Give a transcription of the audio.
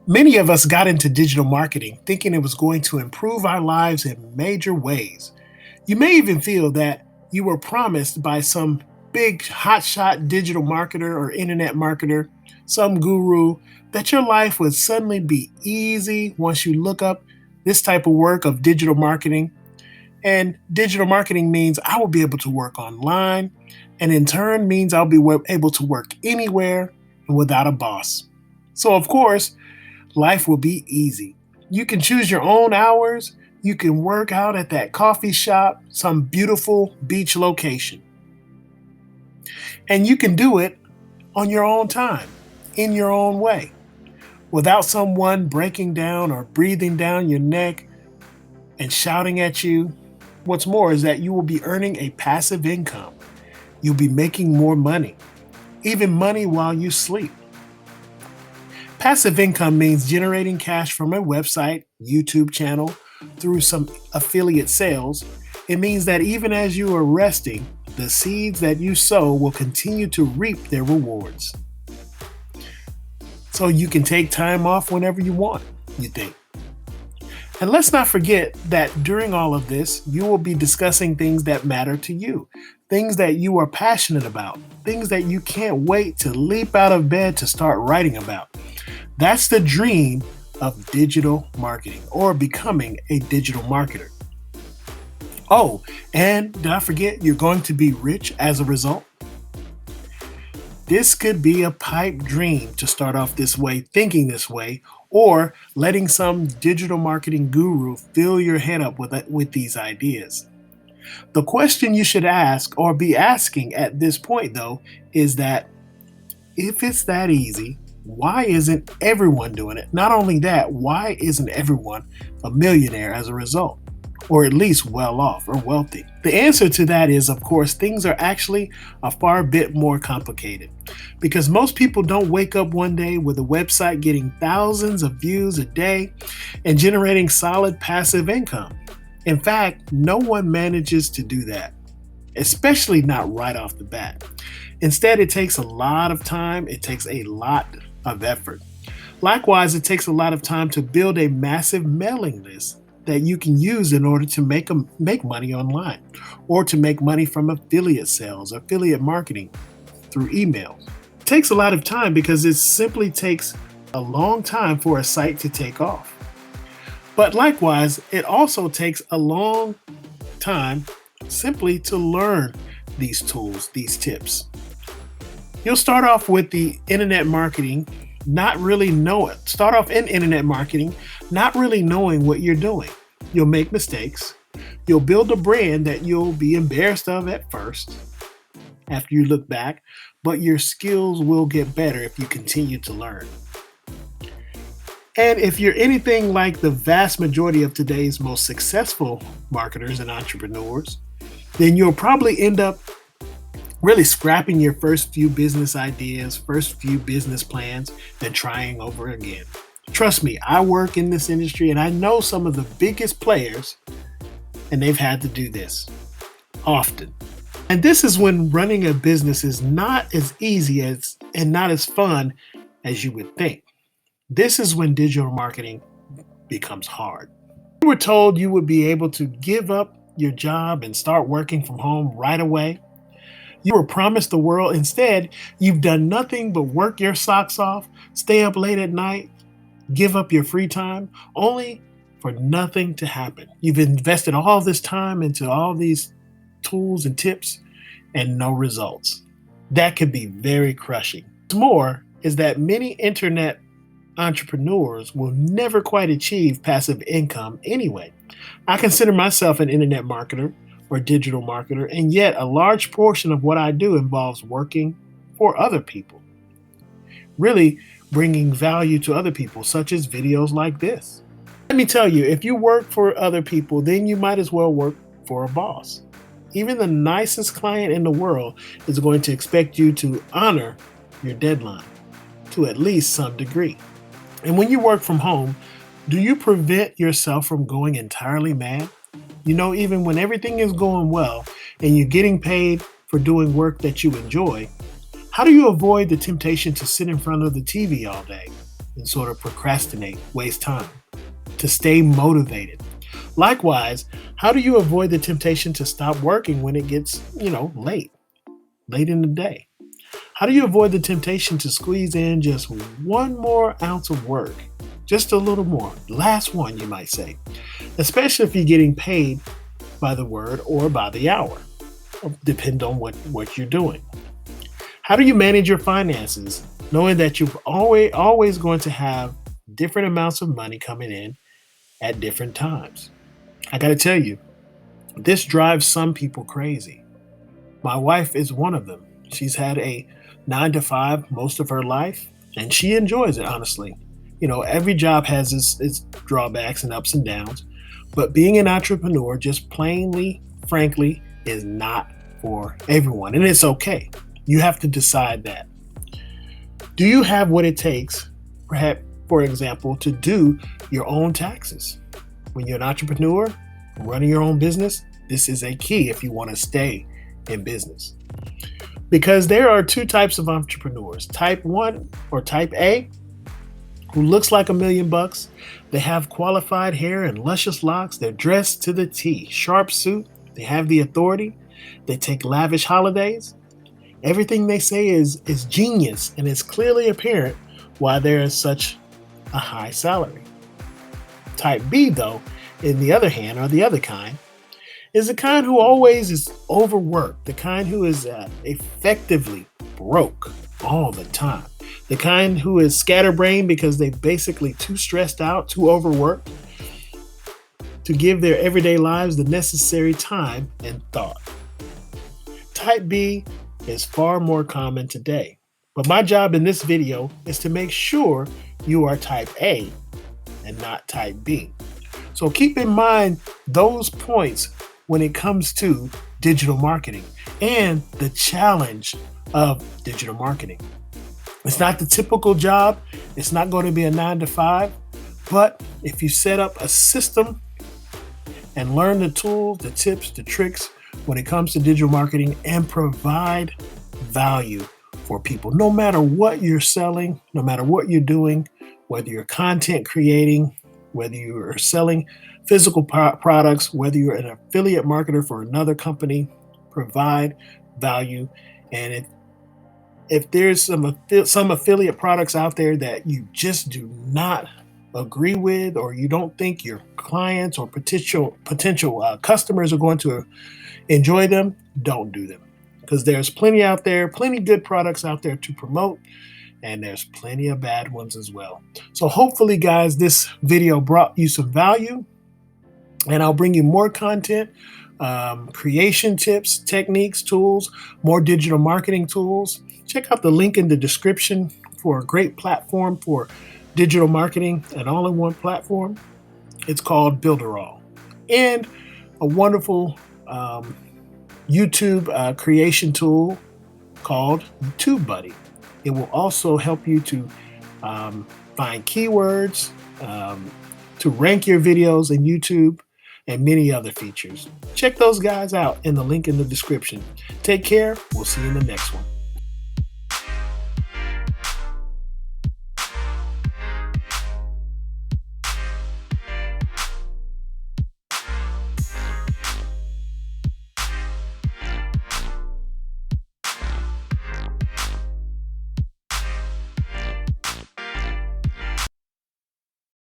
Many of us got into digital marketing thinking it was going to improve our lives in major ways. You may even feel that you were promised by some big hotshot digital marketer or internet marketer, some guru, that your life would suddenly be easy once you look up this type of work of digital marketing. And digital marketing means I will be able to work online, and in turn means I'll be able to work anywhere and without a boss. So, of course, life will be easy. You can choose your own hours. You can work out at that coffee shop, some beautiful beach location. And you can do it on your own time, in your own way, without someone breaking down or breathing down your neck and shouting at you. What's more is that you will be earning a passive income. You'll be making more money, even money while you sleep. Passive income means generating cash from a website, YouTube channel, through some affiliate sales. It means that even as you are resting, the seeds that you sow will continue to reap their rewards. So you can take time off whenever you want, you think. And let's not forget that during all of this, you will be discussing things that matter to you, things that you are passionate about, things that you can't wait to leap out of bed to start writing about. That's the dream of digital marketing or becoming a digital marketer. Oh, and did I forget you're going to be rich as a result? This could be a pipe dream to start off this way, thinking this way, or letting some digital marketing guru fill your head up with these ideas. The question you should ask or be asking at this point, though, is that if it's that easy, why isn't everyone doing it? Not only that, why isn't everyone a millionaire as a result? Or at least well off or wealthy? The answer to that is, of course, things are actually a far bit more complicated. Because most people don't wake up one day with a website getting thousands of views a day and generating solid passive income. In fact, no one manages to do that, especially not right off the bat. Instead, it takes a lot of time, it takes a lot of effort. Likewise, it takes a lot of time to build a massive mailing list that you can use in order to make money online or to make money from affiliate sales, affiliate marketing through emails. It takes a lot of time because it simply takes a long time for a site to take off. But likewise, it also takes a long time simply to learn these tools, these tips. You'll start off with the internet marketing, not really know it. Start off in internet marketing, not really knowing what you're doing. You'll make mistakes. You'll build a brand that you'll be embarrassed of at first after you look back, but your skills will get better if you continue to learn. And if you're anything like the vast majority of today's most successful marketers and entrepreneurs, then you'll probably end up really scrapping your first few business ideas, first few business plans, and trying over again. Trust me, I work in this industry and I know some of the biggest players, and they've had to do this often. And this is when running a business is not as easy as and not as fun as you would think. This is when digital marketing becomes hard. You were told you would be able to give up your job and start working from home right away. You were promised the world. Instead, you've done nothing but work your socks off, stay up late at night, give up your free time, only for nothing to happen. You've invested all this time into all these tools and tips and no results. That could be very crushing. What's more is that many internet entrepreneurs will never quite achieve passive income anyway. I consider myself an internet marketer or digital marketer, and yet a large portion of what I do involves working for other people, really bringing value to other people, such as videos like this. Let me tell you, if you work for other people, then you might as well work for a boss. Even the nicest client in the world is going to expect you to honor your deadline to at least some degree. And when you work from home, do you prevent yourself from going entirely mad? You know, even when everything is going well and you're getting paid for doing work that you enjoy, how do you avoid the temptation to sit in front of the TV all day and and sort of procrastinate, waste time, to stay motivated. Likewise, how do you avoid the temptation to stop working when it gets, late in the day? How do you avoid the temptation to squeeze in just one more ounce of work? Just a little more. Last one, you might say, especially if you're getting paid by the word or by the hour, depend on what you're doing. How do you manage your finances, knowing that you're always going to have different amounts of money coming in at different times? I got to tell you, this drives some people crazy. My wife is one of them. She's had a 9 to 5 most of her life, and she enjoys it, honestly. Every job has its drawbacks and ups and downs, but being an entrepreneur, just plainly, frankly, is not for everyone, and it's okay. You have to decide that. Do you have what it takes, perhaps, for example, to do your own taxes? When you're an entrepreneur, running your own business, this is a key if you want to stay in business. Because there are two types of entrepreneurs, type 1 or type A, who looks like $1,000,000. They have qualified hair and luscious locks. They're dressed to the T, sharp suit. They have the authority. They take lavish holidays. Everything they say is genius, and it's clearly apparent why there is such a high salary. Type B, though, in the other hand, or the other kind, is the kind who always is overworked, the kind who is effectively broke all the time, the kind who is scatterbrained because they're basically too stressed out, too overworked to give their everyday lives the necessary time and thought. Type B is far more common today, but my job in this video is to make sure you are type A and not type B. So keep in mind those points when it comes to digital marketing and the challenge of digital marketing. It's not the typical job. It's not going to be a 9 to 5, but if you set up a system and learn the tools, the tips, the tricks when it comes to digital marketing and provide value for people, no matter what you're selling, no matter what you're doing, whether you're content creating, whether you are selling physical products, whether you're an affiliate marketer for another company, provide value. And if there's some affiliate products out there that you just do not agree with, or you don't think your clients or potential customers are going to enjoy them, don't do them. Because there's plenty out there, plenty good products out there to promote, and there's plenty of bad ones as well. So hopefully, guys, this video brought you some value, and I'll bring you more content, creation tips, techniques, tools, more digital marketing tools. Check out the link in the description for a great platform for digital marketing, an all-in-one platform. It's called Builderall, and a wonderful YouTube creation tool called Tubebuddy. It will also help you to find keywords, to rank your videos in YouTube, and many other features. Check those guys out in the link in the description. Take care. We'll see you in the next one.